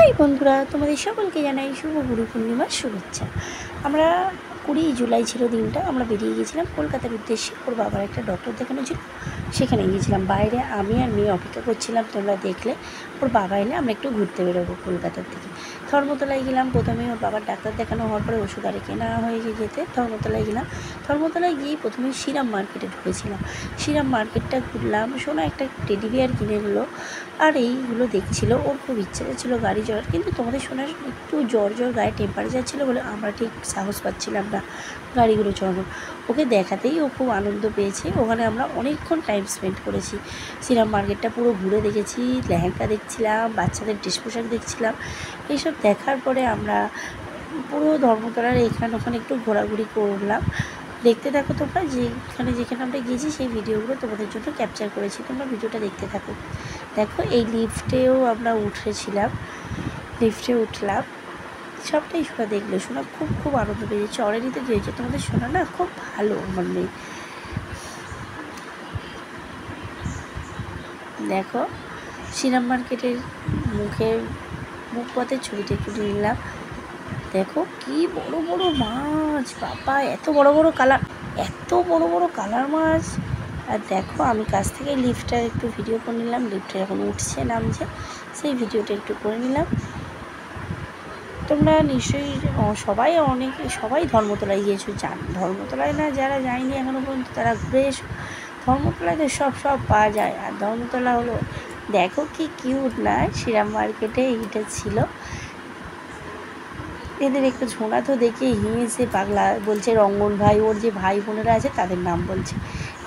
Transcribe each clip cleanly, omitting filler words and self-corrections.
High বন্ধুরা, তোমাদের সকলকে জানাই শুভ গুরু পূর্ণিমার শুভেচ্ছা। আমরা 20 জুলাই ছিল দিনটা, আমরা বেরিয়ে গিয়েছিলাম কলকাতার উদ্দেশ্যে। ওর বাবার একটা ডক্টর দেখানো ছিল, সেখানে গিয়েছিলাম। বাইরে আমি আর মেয়ে অপেক্ষা করছিলাম, তোমরা দেখলে। ওর বাবা এলে আমরা একটু ঘুরতে বেরোবো কলকাতার থেকে। ধর্মতলায় গেলাম প্রথমে। ওর বাবার ডাক্তার দেখানো হওয়ার পরে ওষুধ আরে কেনা হয়ে যেতে ধর্মতলায় গেলাম। ধর্মতলায় গিয়ে প্রথমে শ্রীরাম মার্কেটে ঢুকেছিলাম। শ্রীরাম মার্কেটটা ঘুরলাম। সোনা একটা টেডি বিয়ার কিনে নিল, আর এইগুলো দেখছিল। ওর খুব ইচ্ছা ছিল গাড়ি চড়ার, কিন্তু তোমাদের শোনার একটু জ্বর গায়ে টেম্পারেচার ছিল বলে আমরা ঠিক সাহস পাচ্ছিলাম না গাড়িগুলো চড়ানোর। ওকে দেখাতেই ও খুব আনন্দ পেয়েছে। ওখানে আমরা অনেকক্ষণ টাইম স্পেন্ড করেছি। শ্রীরাম মার্কেটটা পুরো ঘুরে দেখেছি। লেহেঙ্গা দেখছিলাম, বাচ্চাদের ড্রেস পোশাক দেখছিলাম। এইসব দেখার পরে আমরা পুরো ধর্মতলার এখানে ওখানে একটু ঘোরাঘুরি করলাম। দেখতে থাকো তোমরা, যেখানে আমরা গিয়েছি সেই ভিডিওগুলো তোমাদের জন্য ক্যাপচার করেছি, তোমরা ভিডিওটা দেখতে থাকো। দেখো, এই লিফটেও আমরা উঠেছিলাম, লিফটে উঠলাম। সবটাই শোনা দেখলে শোনা খুব আনন্দ পেয়েছে। অলরেডিতে কী হয়েছে, তোমাদের শোনা না খুব ভালো আমার মেয়ে। দেখো, শ্রীরাম মার্কেটের মুখপথের ছবিটা একটু নিলাম। দেখো কি বড় বড় মাছ, বাবা এত বড় বড় কালার মাছ। আর দেখো, আমি কাছ থেকে লিফটটার একটু ভিডিও করে নিলাম। লিফটটা যখন উঠছে নামছে সেই ভিডিওটা একটু করে নিলাম। তোমরা নিশ্চয়ই সবাই ধর্মতলায় গিয়েছো, ধর্মতলায় না যারা যায়নি এখনও পর্যন্ত তারা ঘুরে এসো। ধর্মতলায় তো সব পাওয়া যায়। আর ধর্মতলা হলো, দেখো কি কিউট না, শ্রীরাম মার্কেটে এইটা ছিল। এদের একটু ঝোঁড়া তো দেখে হেসে পাগলা, বলছে রঙ্গন ভাই, ওর যে ভাই বোনেরা আছে তাদের নাম বলছে।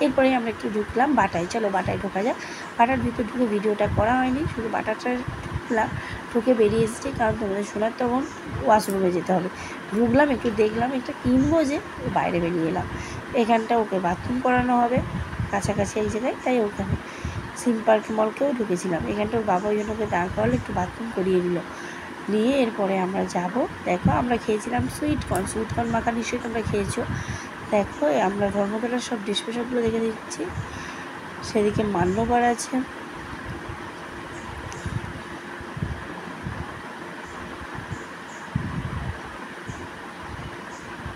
এরপরে আমরা একটু ঢুকলাম বাটায়। চলো বাটায় ঢোকা যাক। বাটার ভিতর ঢুকে ভিডিওটা করা হয়নি, শুধু বাটাটা ঢুকলাম, ঢুকে বেরিয়ে এসেছি, কারণ তোমাদের শোনার তখন ওয়াশরুমে যেতে হবে। ঢুকলাম, একটু দেখলাম, একটা কিনবো যে বাইরে বেরিয়ে এলাম। এখানটা ওকে বাথরুম করানো হবে কাছাকাছি এই জায়গায়, তাই ওখানে সিম পার্ক মলকেও ঢুকেছিলাম। এখানটার বাবা ওই জন্য ওকে দাঁড় করালে একটু বাথরুম করিয়ে নিয়ে এরপরে আমরা যাব। দেখো, আমরা খেয়েছিলাম সুইটকর্ন মাখা, নিশ্চয়ই তোমরা খেয়েছো। দেখো, আমরা ধর্মতলার সব ডিশ পোশাকগুলো দেখে দিচ্ছি। সেদিকে মান্যবার আছে।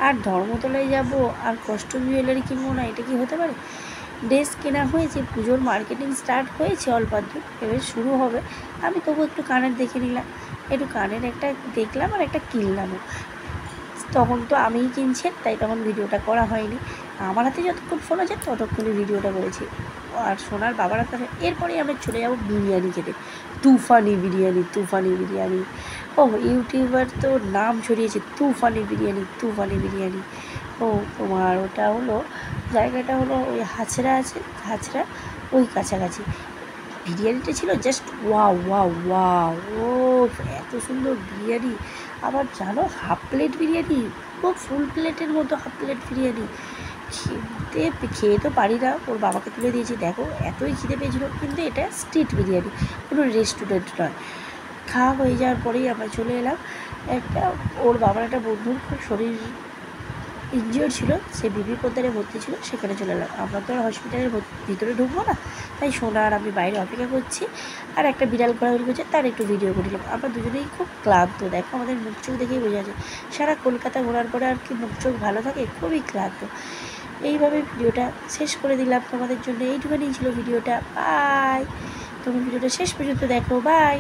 আর ধর্মতলায় যাব আর কস্টিউম জুয়েলারি কিনবো না, এটা কি হতে পারে? ড্রেস কেনা হয়েছে, পুজোর মার্কেটিং স্টার্ট হয়েছে, অল্প দূর এবার শুরু হবে। আমি তবু একটু কানের দেখে নিলাম, একটু কানের একটা দেখলাম আর একটা কিনলামও। তখন তো আমিই কিনছি, তাই তখন ভিডিওটা করা হয়নি। আমার হাতে যতক্ষণ ফোন আছে ততক্ষণে ভিডিওটা করেছি। আর সোনার বাবার হাতে। এরপরেই আমরা চলে যাবো বিরিয়ানি খেতে। তুফানি বিরিয়ানি। ও ইউটিউবার তো নাম ছড়িয়েছে তুফানি বিরিয়ানি। ও তোমার ওটা হলো, জায়গাটা হলো ওই হাছড়া আছে, হাছড়া ওই কাছাকাছি। বিরিয়ানিটা ছিল জাস্ট ওয়াও। ও এত সুন্দর বিরিয়ানি। আবার জানো, হাফ প্লেট বিরিয়ানি, খুব ফুল প্লেটের মতো হাফ প্লেট বিরিয়ানি। খেয়ে তো পারি না, ওর বাবাকে তুলে দিয়েছি। দেখো, এতই খিদে পেয়েছিল। কিন্তু এটা স্ট্রিট বিরিয়ানি, কোনো রেস্টুরেন্ট নয়। খাওয়া হয়ে যাওয়ার পরেই আমরা চলে এলাম ওর বাবার একটা বন্ধুর খুব শরীর ইনজিওর ছিল, সে বিবি পোদ্দারে ভর্তি ছিল, সেখানে চলে এলাম। আমরা তো আর হসপিটালের ভিতরে ঢুকবো না, তাই সোনা আর আমি বাইরে অপেক্ষা করছি। আর একটা বিড়াল ঘোরাঘুরি করছে, তার একটু ভিডিও করে নিলাম। আমরা দুজনেই খুব ক্লান্ত। দেখো, আমাদের মুখ চোখ দেখেই বোঝা যায়, সারা কলকাতা ঘোরার পরে আর কি মুখ চোখ ভালো থাকে, খুবই ক্লান্ত। এইভাবে ভিডিওটা শেষ করে দিলাম তোমাদের জন্য। এইটুখানি ছিল ভিডিওটা। বাই। তুমি ভিডিওটা শেষ পর্যন্ত দেখো। বাই।